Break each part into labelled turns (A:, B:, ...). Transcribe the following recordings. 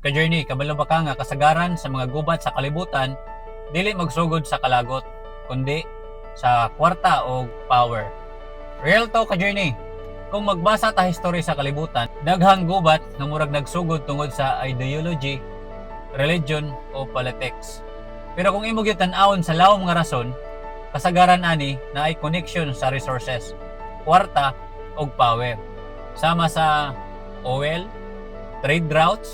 A: Ka-journey, kabalo ba ka nga kasagaran sa mga gubat sa kalibutan, dili magsugod sa kalagot, kundi sa kwarta o power. Real to ka-journey. Kung magbasa ta history sa kalibutan, daghang gubat nga murag nagsugod tungod sa ideology, religion o politics. Pero kung imo gyud tan-awon sa lawom nga rason, kasagaran ani na ay connection sa resources, kwarta o power. Sama sa oil, trade routes,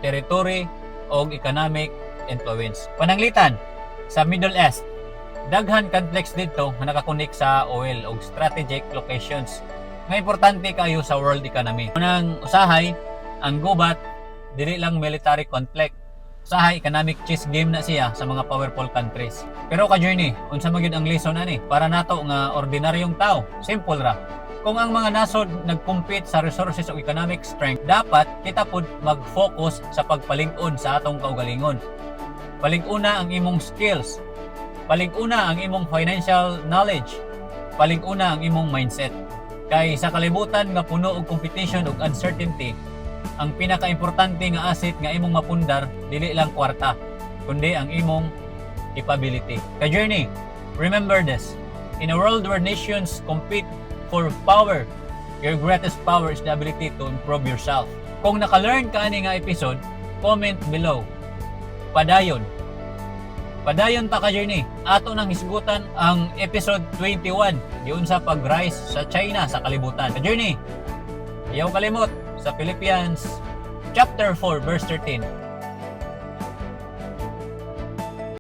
A: territory o economic influence. Pananglitan sa Middle East, daghan conflicts dito nga nakakonek sa oil o strategic locations nga importante kayo sa world economy. Unang usahay, ang gubat dili lang military conflict, usahay economic chess game na siya sa mga powerful countries. Pero ka-journey, unsa man gyud ang lesson ani para nato nga ordinaryong tao? Simple ra. Kung ang mga nasod nag-compete sa resources o economic strength, dapat kita pod mag-focus sa pagpalig-on sa atong kaugalingon. Palig-una ang imong skills, palig-una ang imong financial knowledge, palig-una ang imong mindset. Kay sa kalibutan nga puno og competition ug uncertainty, ang pinaka-importante nga asset nga imong mapundar dili lang kwarta, kundi ang imong capability. Ka-journey, remember this. In a world where nations compete for power, your greatest power is the ability to improve yourself. Kung naka-learn ka ani nga episode, comment below. Padayon ta ka-journey. Ato nang hisgutan ang episode 21 diun sa pag-rise sa China sa kalibutan. Ka-journey, ayaw kalimot sa Philippians chapter 4 verse 13.